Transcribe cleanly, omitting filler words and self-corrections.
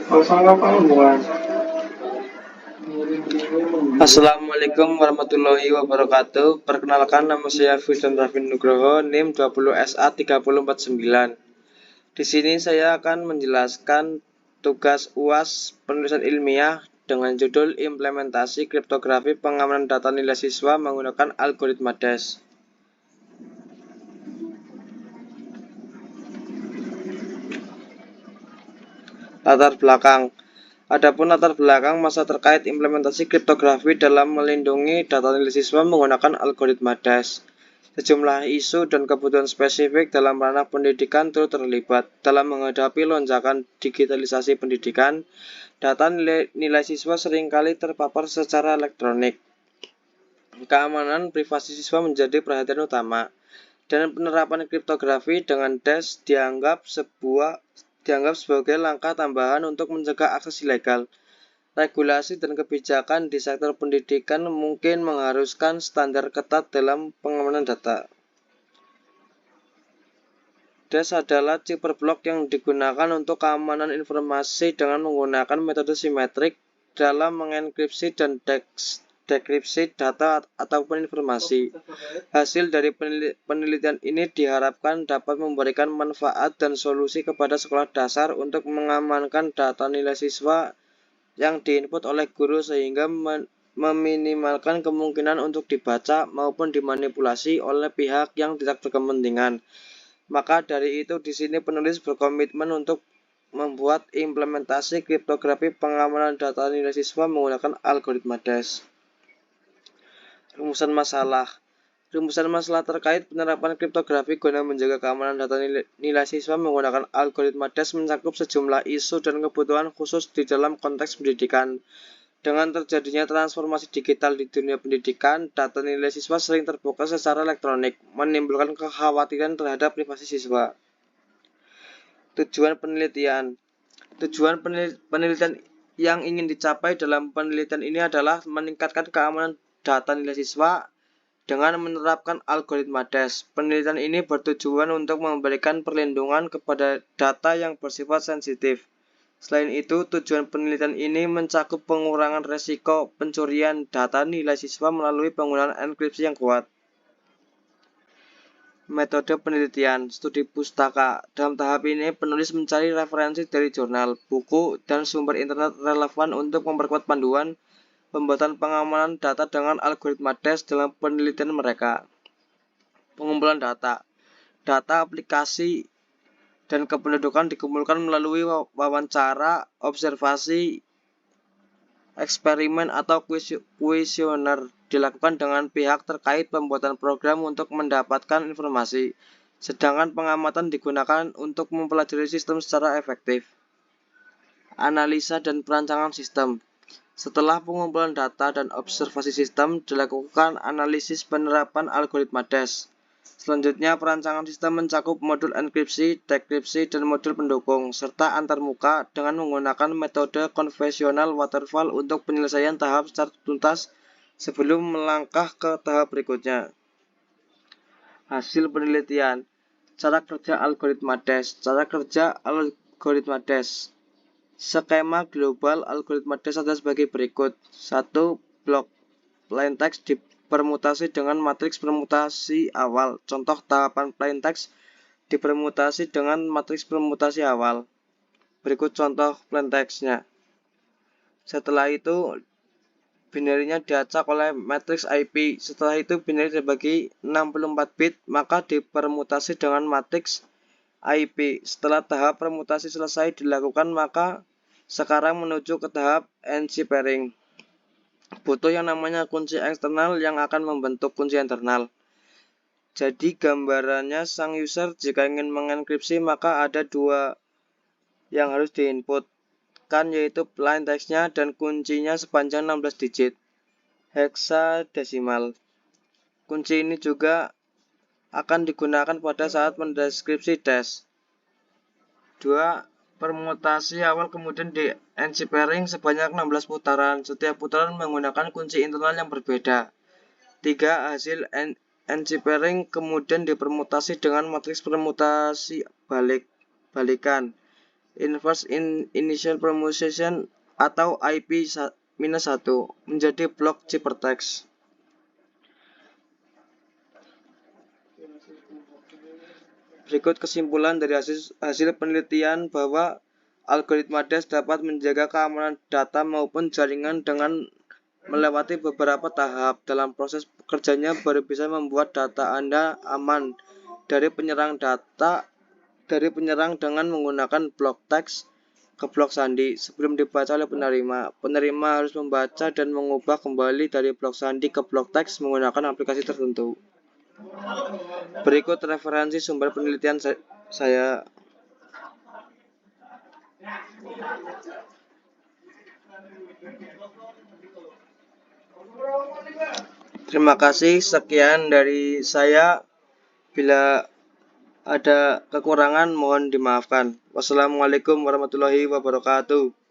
Assalamualaikum warahmatullahi wabarakatuh. Perkenalkan, nama saya Firdan Raffi Nugroho, NIM 20SA3049. Di sini saya akan menjelaskan tugas UAS penulisan ilmiah dengan judul Implementasi Kriptografi Pengamanan Data Nilai Siswa Menggunakan Algoritma DES. Latar belakang. Adapun latar belakang masa terkait implementasi kriptografi dalam melindungi data nilai siswa menggunakan algoritma DES. Sejumlah isu dan kebutuhan spesifik dalam ranah pendidikan turut terlibat. Dalam menghadapi lonjakan digitalisasi pendidikan, data nilai siswa seringkali terpapar secara elektronik. Keamanan privasi siswa menjadi perhatian utama, dan penerapan kriptografi dengan DES dianggap sebagai langkah tambahan untuk mencegah akses ilegal. Regulasi dan kebijakan di sektor pendidikan mungkin mengharuskan standar ketat dalam pengamanan data. DES adalah chipper block yang digunakan untuk keamanan informasi dengan menggunakan metode simetrik dalam mengenkripsi dan dekripsi data ataupun informasi. Hasil dari penelitian ini diharapkan dapat memberikan manfaat dan solusi kepada sekolah dasar untuk mengamankan data nilai siswa yang diinput oleh guru sehingga meminimalkan kemungkinan untuk dibaca maupun dimanipulasi oleh pihak yang tidak berkepentingan. Maka dari itu di sini penulis berkomitmen untuk membuat implementasi kriptografi pengamanan data nilai siswa menggunakan algoritma DES. Rumusan masalah. Rumusan masalah terkait penerapan kriptografi guna menjaga keamanan data nilai siswa menggunakan algoritma DES mencakup sejumlah isu dan kebutuhan khusus di dalam konteks pendidikan. Dengan terjadinya transformasi digital di dunia pendidikan, data nilai siswa sering terbuka secara elektronik, menimbulkan kekhawatiran terhadap privasi siswa. Tujuan penelitian. Tujuan penelitian yang ingin dicapai dalam penelitian ini adalah meningkatkan keamanan data nilai siswa dengan menerapkan algoritma DES. Penelitian ini bertujuan untuk memberikan perlindungan kepada data yang bersifat sensitif. Selain itu, tujuan penelitian ini mencakup pengurangan resiko pencurian data nilai siswa melalui penggunaan enkripsi yang kuat. Metode penelitian, studi pustaka. Dalam tahap ini, penulis mencari referensi dari jurnal, buku, dan sumber internet relevan untuk memperkuat panduan pembuatan pengamanan data dengan algoritma DES dalam penelitian mereka. Pengumpulan data. Data aplikasi dan kependudukan dikumpulkan melalui wawancara, observasi, eksperimen, atau kuesioner dilakukan dengan pihak terkait pembuatan program untuk mendapatkan informasi, sedangkan pengamatan digunakan untuk mempelajari sistem secara efektif. Analisa dan perancangan sistem. Setelah pengumpulan data dan observasi sistem, dilakukan analisis penerapan algoritma DES. Selanjutnya, perancangan sistem mencakup modul enkripsi, dekripsi, dan modul pendukung, serta antarmuka dengan menggunakan metode konvensional waterfall untuk penyelesaian tahap secara tuntas sebelum melangkah ke tahap berikutnya. Hasil penelitian. Cara kerja algoritma DES. Cara kerja algoritma DES. Skema global algoritma DES ada sebagai berikut. 1. Blok plaintext dipermutasi dengan matriks permutasi awal. Contoh tahapan plaintext dipermutasi dengan matriks permutasi awal. Berikut contoh plaintextnya. Setelah itu binary-nya diacak oleh matriks IP. Setelah itu binary dibagi 64 bit, maka dipermutasi dengan matriks IP. Setelah tahap permutasi selesai dilakukan, maka sekarang menuju ke tahap NC pairing. Butuh yang namanya kunci eksternal yang akan membentuk kunci internal. Jadi gambarannya sang user jika ingin mengenkripsi maka ada dua yang harus diinputkan, yaitu plaintextnya dan kuncinya sepanjang 16 digit heksadesimal. Kunci ini juga akan digunakan pada saat mendeskripsi DES. 2. Permutasi awal kemudian di NC pairing sebanyak 16 putaran. Setiap putaran menggunakan kunci internal yang berbeda. 3. Hasil NC pairing kemudian dipermutasi dengan matriks permutasi balikan. Inverse Initial Pronunciation atau IP-1 menjadi blok ciphertext. Berikut kesimpulan dari hasil penelitian bahwa algoritma DAS dapat menjaga keamanan data maupun jaringan dengan melewati beberapa tahap. Dalam proses kerjanya baru bisa membuat data Anda aman dari penyerang dengan menggunakan blok teks ke blok sandi sebelum dibaca oleh penerima. Penerima harus membaca dan mengubah kembali dari blok sandi ke blok teks menggunakan aplikasi tertentu. Berikut referensi sumber penelitian saya. Terima kasih, sekian dari saya. Bila ada kekurangan mohon dimaafkan. Wassalamualaikum warahmatullahi wabarakatuh.